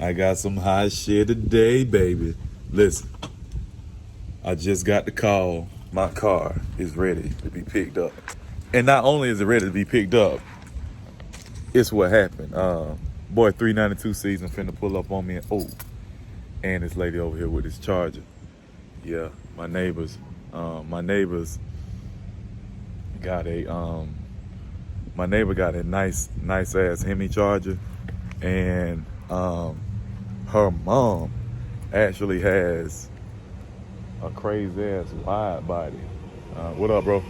I got some hot shit today, baby. Listen, I just got the call. My car is ready to be picked up. And not only is it ready to be picked up, it's what happened. Boy, 392 season finna pull up on me and this lady over here with this charger. Yeah, my neighbors got a my neighbor got a nice ass Hemi charger, and her mom actually has a crazy ass wide body. What up, bro?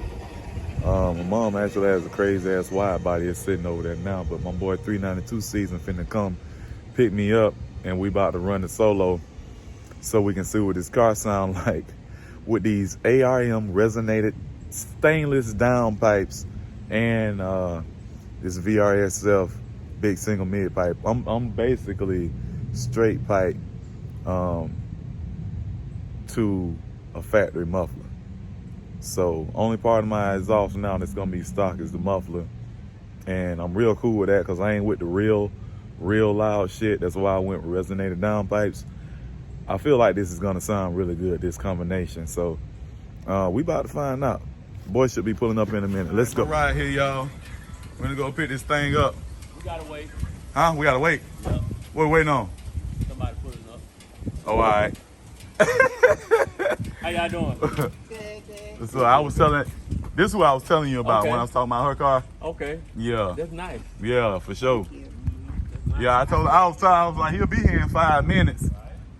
My mom actually has a crazy ass wide body. It's sitting over there now, but my boy 392 season finna come pick me up, and we about to run the solo so we can see what this car sound like with these ARM resonated stainless downpipes and this Vrsf big single mid pipe. I'm basically straight pipe to a factory muffler. So only part of my exhaust now that's gonna be stock is the muffler, and I'm real cool with that because I ain't with the real loud shit. That's why I went with resonated downpipes. I feel like this is gonna sound really good, this combination. So we about to find out. Boy should be pulling up in a minute. Let's go right here, y'all. We're gonna go pick this thing up. We gotta wait. Huh? We gotta wait? Yep. What we waiting on? Somebody pulling up. Oh, all right. How y'all doing? Good. So I was telling, this is what I was telling you about when I was talking about her car. Okay. Yeah. That's nice. Yeah, for sure. Nice. Yeah, I was like, he'll be here in 5 minutes.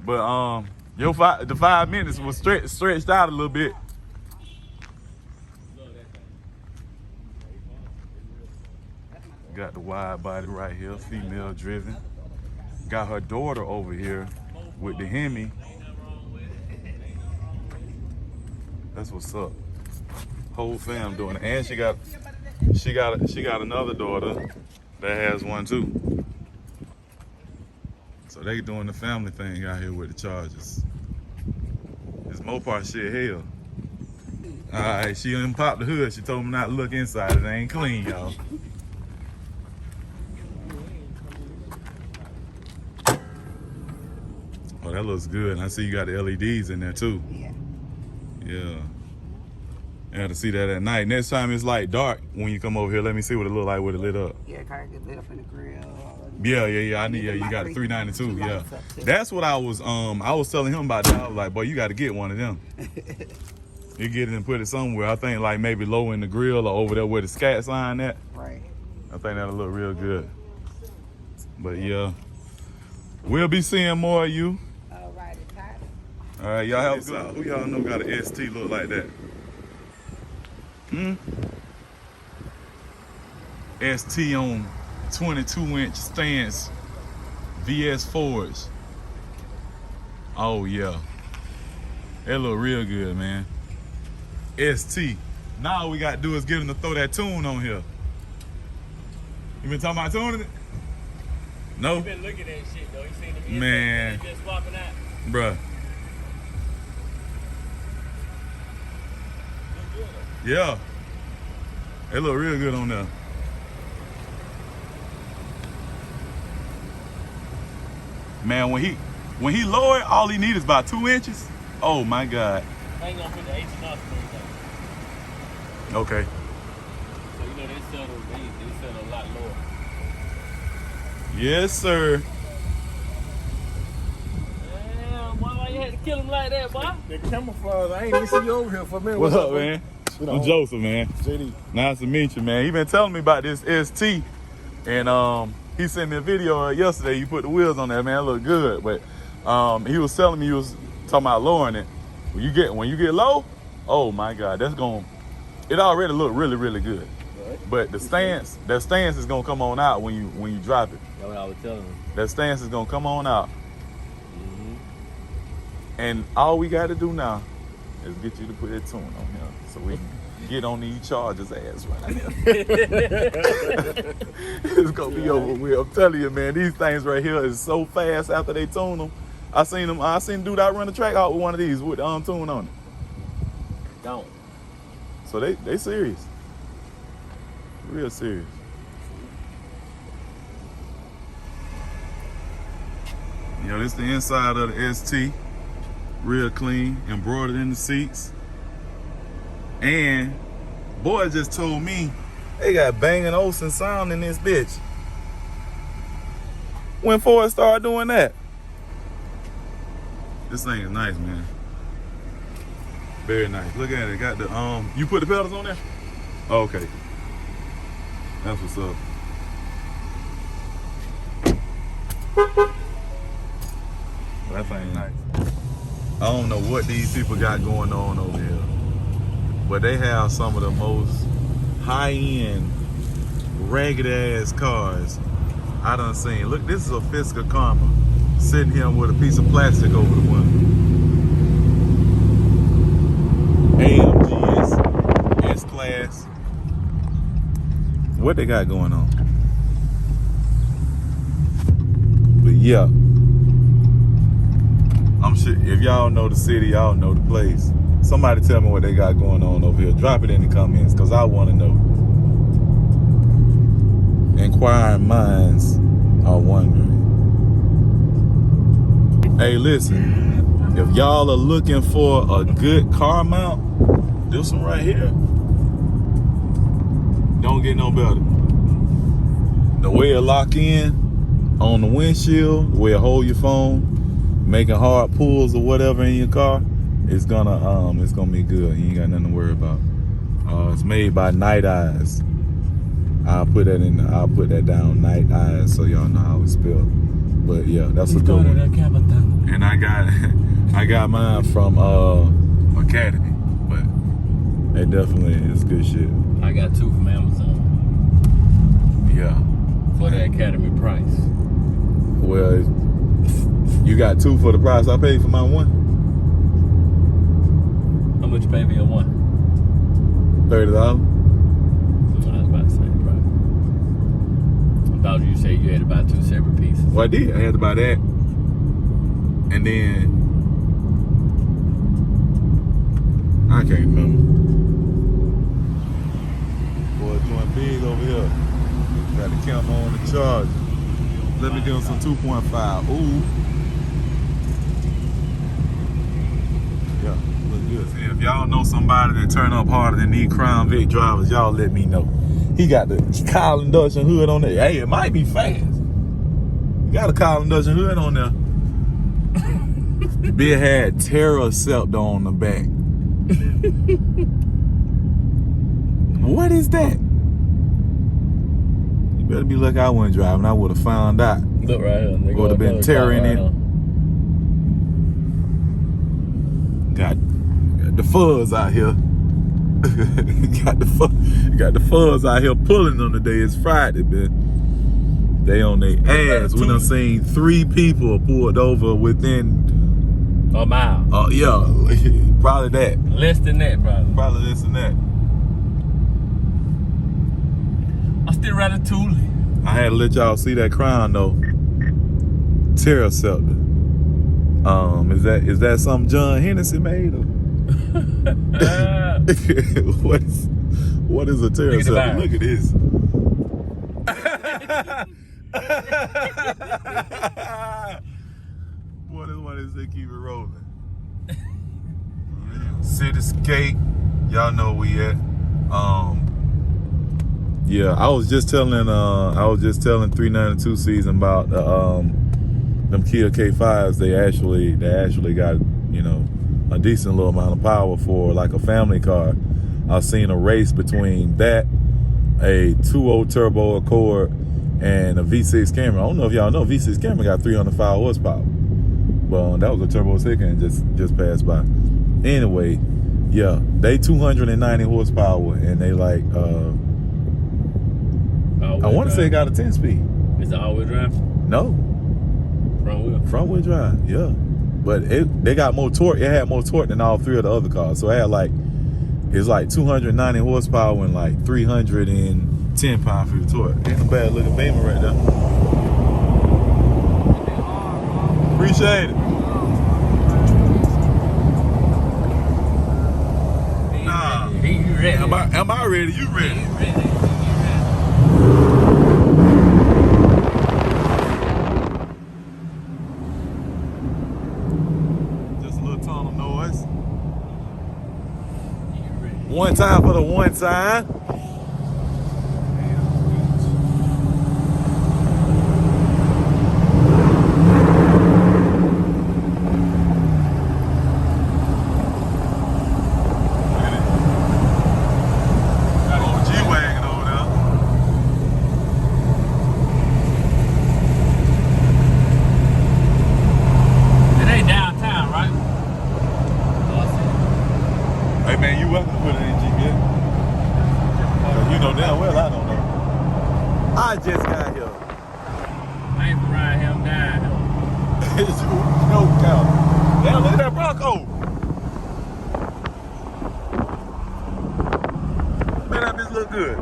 But the 5 minutes was stretched out a little bit. Got the wide body right here, female driven. Got her daughter over here with the Hemi. That's what's up. Whole fam doing it. And she got another daughter that has one too. So they doing the family thing out here with the chargers. This Mopar shit hell. Alright, she done popped the hood. She told me not to look inside. It ain't clean, y'all. Oh, that looks good. And I see you got the LEDs in there too. Yeah. Yeah. I had to see that at night. Next time it's like dark when you come over here. Let me see what it look like with it lit up. Yeah, car get lit up in the grill. Yeah. I need. Yeah, you got a 392. Yeah, that's what I was telling him about that. I was like, boy, you got to get one of them. You get it and put it somewhere. I think like maybe low in the grill or over there where the scat sign at. Right. I think that'll look real good. But yeah, we'll be seeing more of you. All right, y'all help us out. Who y'all know got an ST look like that? ST on 22-inch stance VS4s. Oh yeah, that look real good, man. ST. Now all we got to do is get him to throw that tune on here. You been talking about tuning it? No. You been looking at shit though. You seen the man just swapping out, bruh. Yeah, it look real good on there. Man, when he lower it, all he needs is about 2 inches. Oh my God. I ain't gonna put the H and R screws on. Okay. So you know they sell a lot lower. Yes, sir. Damn, boy, why you had to kill him like that, boy? The camouflage, I ain't even see you over here for a minute. What's up, man? I'm Joseph, man. JD. Nice to meet you, man. He been telling me about this ST, and he sent me a video yesterday. You put the wheels on that, man. It look good, but he was telling me he was talking about lowering it. When you get low, oh my God, it already look really good. Right. But that stance is gonna come on out when you drop it. That's what I was telling him. That stance is gonna come on out. And all we got to do now is get you to put that tune on here so we can get on these chargers ass right now. It's going to be over with. I'm telling you, man, these things right here is so fast after they tune them. I seen dude out run the track out with one of these with the tune on it. Don't. So they serious. Real serious. You know, this the inside of the ST. Real clean, embroidered in the seats. And boy just told me they got Bang & Olufsen sound in this bitch. When Ford started doing that? This thing is nice, man. Very nice. Look at it. Got the you put the pedals on there? Oh, okay. That's what's up. That thing nice. I don't know what these people got going on over here, but they have some of the most high-end, ragged-ass cars I done seen. Look, this is a Fisker Karma sitting here with a piece of plastic over the window. AMG S-Class. What they got going on? But yeah. I'm sure if y'all know the city, y'all know the place. Somebody tell me what they got going on over here. Drop it in the comments, because I want to know. Inquiring minds are wondering. Hey, listen. If y'all are looking for a good car mount, this one right here. Don't get no better. The way it lock in on the windshield, the way it hold your phone, making hard pulls or whatever in your car, it's gonna be good. You ain't got nothing to worry about. It's made by NITE-IZE. I'll put that down, NITE-IZE, so y'all know how it's spelled. But yeah, that's a good one. And I got mine from Academy, but it definitely is good shit. I got 2 from Amazon. Yeah. For the Academy price. Well, you got 2 for the price I paid for my 1? How much you pay for your 1? $30. I was about to say the price. I thought you said you had to buy 2 separate pieces. Well, I did. I had to buy that. And then I can't remember. Boy, doing big over here. Got the camera on the charger. Let me give him some 2.5. Ooh. Yeah, look good. If y'all know somebody that turn up harder than these Crown Vic drivers, y'all let me know. He got the Kyle induction hood on there. Hey, it might be fast. You got a Kyle induction hood on there. Bill had Terra Scepter on the back. What is that? You better be lucky I wasn't driving. I would have found out. Look right here. Would have been Terra in it. Got the fuzz out here. got the fuzz out here pulling them today. It's Friday, man. They on their ass. We done seen 3 people pulled over within a mile. Yeah, probably that. Less than that, probably. Probably less than that. I still Ratatouille. I had to let y'all see that Crown though. Terra Scepter. Is that something John Hennessy made? Or? what is a Terra Scepter? Look at this. Boy, that's why they keep it rolling. Cityscape, y'all know where we at. Yeah, I was just telling 392 season about them Kia K5s. They actually got, you know, a decent little amount of power for like a family car. I've seen a race between that, a 2.0 turbo Accord, and a V6 Camry. I don't know if y'all know, V6 Camry got 305 horsepower. Well, that was a turbo second just passed by. Anyway, yeah, they 290 horsepower, and they like I want to say it got a 10-speed. Is it all-wheel drive? No. Front wheel? Front wheel drive, yeah. But they got more torque. It had more torque than all 3 of the other cars. So it had it's like 290 horsepower and like 310 pound-feet of torque. Ain't no bad looking Beamer right there. Appreciate it. Nah. You ready? Am I ready? You ready? You ready? time for the one time. I just got here. I ain't ride him down. No count. Damn, look at that Bronco. Man, that bitch look good.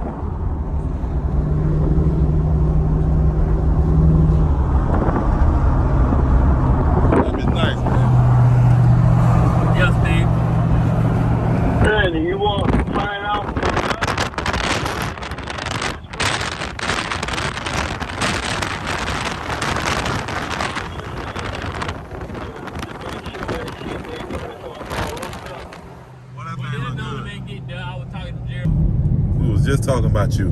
That bitch nice, man. Yes, Steve. Randy, you want to find out? We was just talking about you.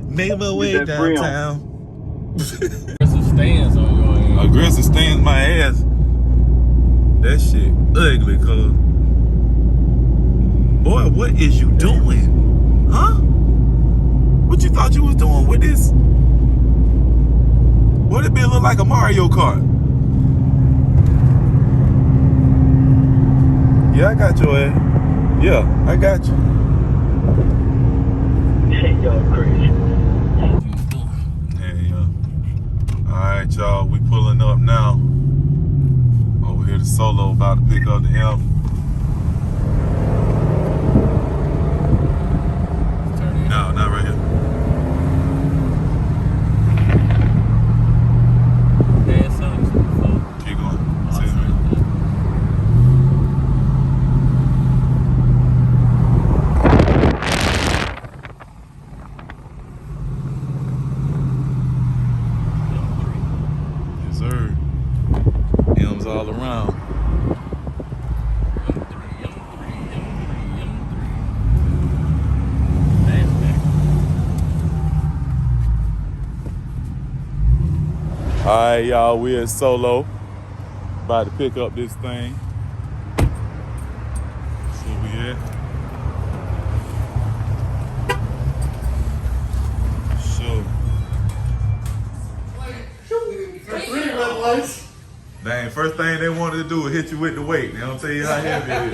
Made my way downtown. Aggressive stance on your end. Aggressive stance my ass. That shit ugly, cuz. Boy, what is you doing? Huh? What you thought you was doing with this? What it look like a Mario Kart? Yeah, I got your ass. Yeah, I got you. Y'all crazy. Yeah. Alright, y'all, we pulling up now. Over here to Solo, about to pick up the M. No, not right here. Keep going. See you, man. All around. Alright, y'all, we at Solo. About to pick up this thing. See where we at. Sure. Dang, first thing they wanted to do was hit you with the weight. They don't tell you how heavy it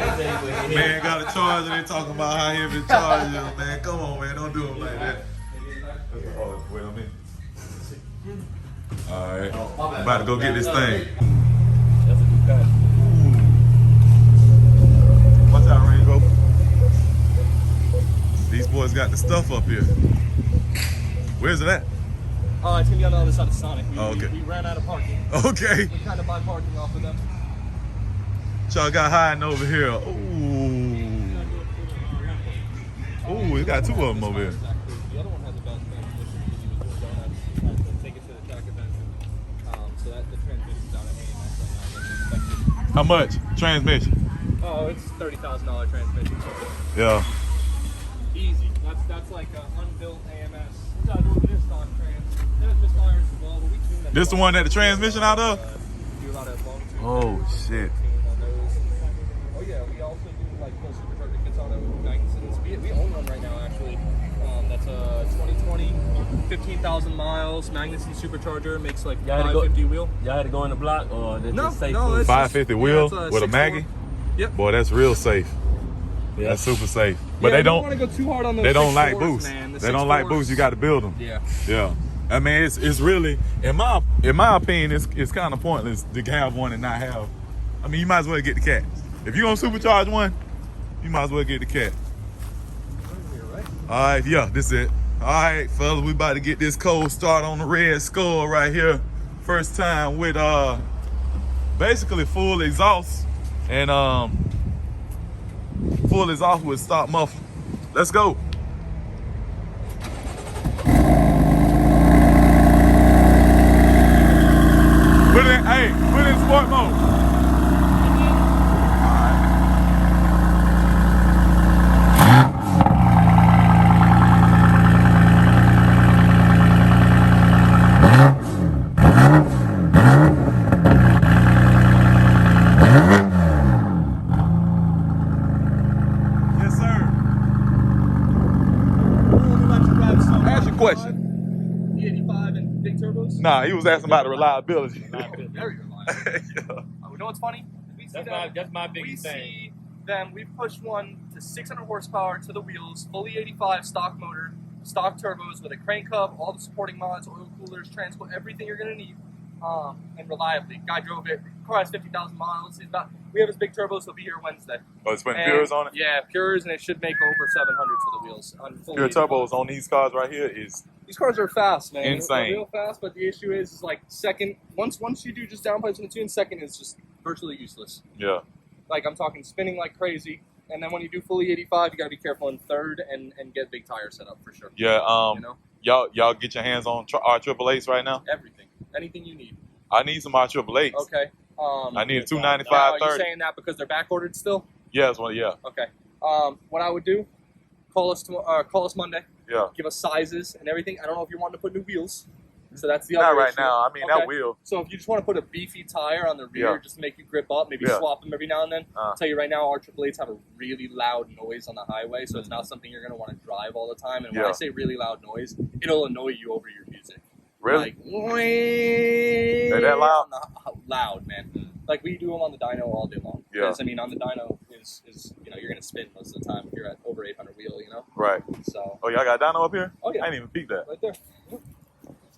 is. Man got a charger, they talking about how heavy the charger is. Man, come on, man, don't do them like that. Wait a minute. Alright, about to go get this thing. Watch out, Rainbow. These boys got the stuff up here. Where's it at? It's gonna be on the other side of Sonic. Okay. We ran out of parking. Okay. We kind of buy parking off of them. Y'all got hiding over here. Ooh. Ooh, we got two of them over here. The other one has a bad transmission because he was doing donuts. Had to take it to the track convention. So that the transmission's out of hand. That's unexpected. How much? Transmission? Oh, it's $30,000 transmission. Yeah. Easy. That's like an unbuilt AMS. We gotta do it with this stock trans. There's just irons as well, but we tune them. This the one that the transmission out of? Do a lot of long tune. Oh, shit. On those. Oh yeah, we also do like full supercharger kits on those Magnusons. We own one right now actually. That's a 2020, 15,000 miles Magnuson supercharger. Makes like 550 wheel. Y'all had to go in the block or did No, it safe? no, it's 550 wheel yeah, with a Maggie? Yep. Boy, that's real safe. Yeah. That's super safe. But yeah, they don't want to go too hard on those. they don't like 6.4s, boosts. man. They don't like boosts. You got to build them. Yeah. Yeah. I mean, it's really in my opinion, it's kind of pointless to have one and not have. I mean, you might as well get the cat. If you're gonna supercharge one, you might as well get the cat. All right, yeah, this is it. All right, fellas, we about to get this cold start on the Red Skull right here. First time with basically full exhaust and full exhaust with stop muffler. Let's go. Put it in sport mode. question? E85 and big turbos? Nah, he was asking about the reliability. Very reliable. Yeah. You know what's funny? We see That's my we biggest thing. see them. We pushed one to 600 horsepower to the wheels, fully 85 stock motor, stock turbos with a crank hub, all the supporting mods, oil coolers, transport, everything you're gonna need, and reliably. Guy drove it. Car has 50,000 miles. We have his big turbos. He'll be here Wednesday. Oh, it's putting And, Pures on it? Yeah, Pures, and it should make over 700 to the wheels. On fully Pure 85. turbos on these cars right here is These cars are fast, man. Insane. They're real fast, but the issue is like second. Once you do just downpipes in the tune, second is just virtually useless. yeah. Like I'm talking spinning like crazy, and then when you do fully 85, you gotta be careful in third and get big tire set up for sure. Yeah. You know, Y'all get your hands on R888s right now. everything, anything you need. I need some R888s. Okay. I need a Now, 295 are you 30. saying that because they're back ordered still? Yeah, that's one. Yeah. Okay. What I would do, call us Monday, Yeah. give us sizes and everything. I don't know if you're wanting to put new wheels, so that's the Not other right issue. now. I mean, Okay. that will. So if you just want to put a beefy tire on the rear Yeah. just to make you grip up, maybe Yeah. swap them every now and then. Uh. I'll tell you right now, our AAAs have a really loud noise on the highway, so it's not something you're going to want to drive all the time. And when Yeah. I say really loud noise, it'll annoy you over your music. Really? Like, They that loud? Loud, man. Like we do them on the dyno all day long. Yeah. Because, I mean, on the dyno is you're going to spin most of the time if you're at over 800 wheel, Right. So, Oh, y'all got dyno up here? oh yeah, I ain't even peeped that. right there.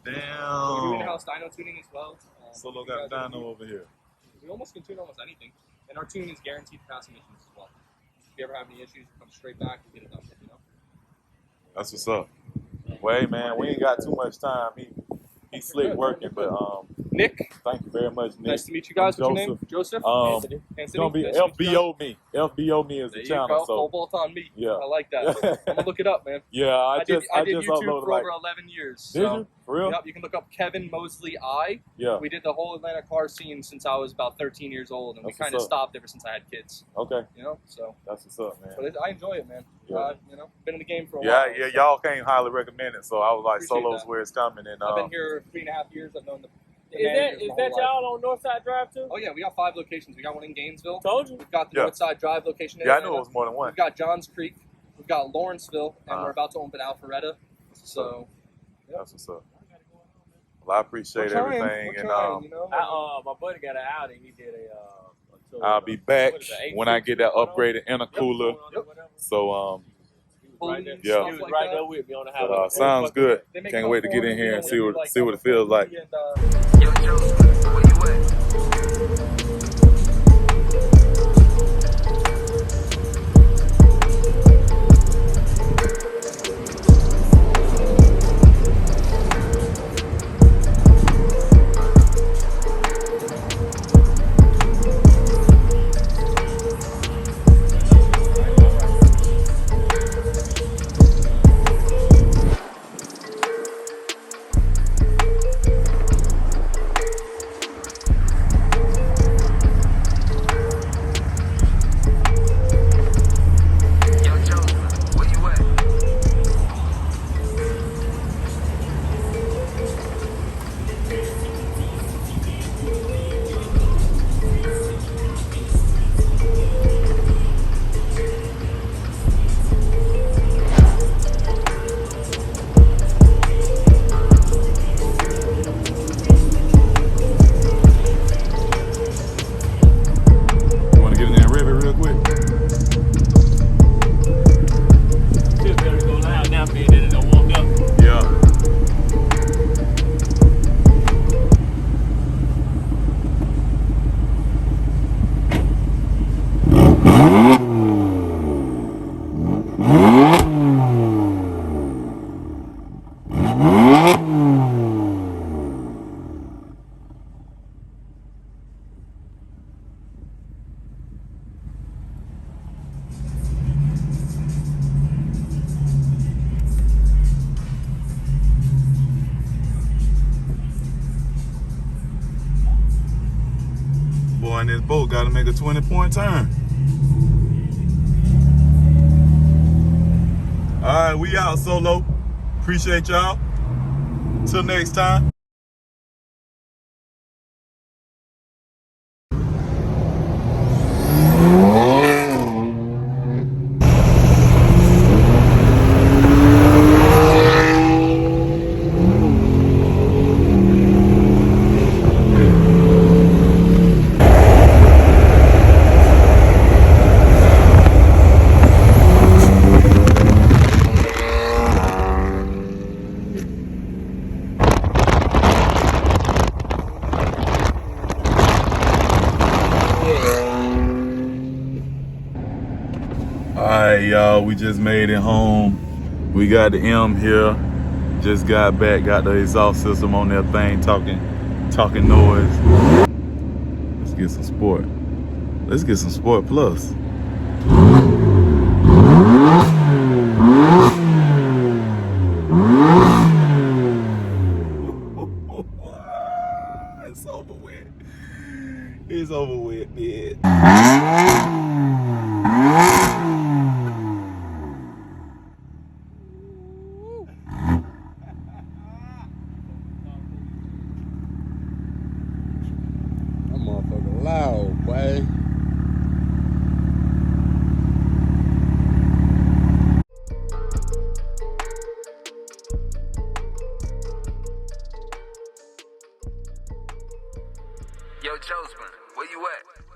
Damn. We do in-house dyno tuning as well. Solo got a dyno over here. We almost can tune almost anything, and our tuning is guaranteed to pass emissions as well. If you ever have any issues, come straight back and get it done. That's what's up. Well, hey, man, we ain't got too much time. He's slick working, but Nick, thank you very much, Nick. nice to meet you guys. What's your name? Joseph. Joseph. Anthony. It's gonna be Nice to meet you guys. FBO me. FBO me is There the you channel. go. So Full bolt on me. Yeah. I like that. I'm gonna look it up, man. yeah, I did just YouTube uploaded for like. over 11 years. Did So, you? For real? yep, you can look up Kevin Mosley I. Yeah. We did the whole Atlanta car scene since I was about 13 years old, and That's we kind of what's up. stopped ever since I had kids. Okay. So. That's what's up, man. But I enjoy it, man. Yeah. Been in the game for a Yeah, while. yeah, so y'all can't highly recommend it. So I was like, Appreciate Solo's that. where it's coming, and I've been here 3.5 years. I've known the Is that managers my whole life. y'all on Northside Drive too? Oh yeah, we got 5 locations. We got one in Gainesville. Told you. We've got the Yeah. Northside Drive location in yeah, I Atlanta. knew it was more than one. We've got Johns Creek. We've got Lawrenceville, and Uh-huh. we're about to open Alpharetta. So That's what's up. Well, I appreciate we're trying, everything, we're and trying, My buddy got an Audi. He did I'll be back what is it, when I get that upgraded intercooler. Yep. So Pulleys, Right there. Yeah. stuff He was like right that. there with me on the but highway. sounds good. They make Can't wait to get in here and see what like it feels like. and, Yo, Joseph, where you at? Yo, Joseph, where you at? You want to get in there and rev it real quick? Still better go loud now, man. Then it don't walk up. Yeah. Boy, in this boat got to make a 20-point turn. All right, we out, Solo. Appreciate y'all. Till next time. y'all, we just made it home. We got the M here. Just got back, got the exhaust system on that thing, talking noise. Let's get some sport. Let's get some Sport Plus. It's over with. It's over with, man. That motherfucker loud, boy. Yo, Joseph, where you at?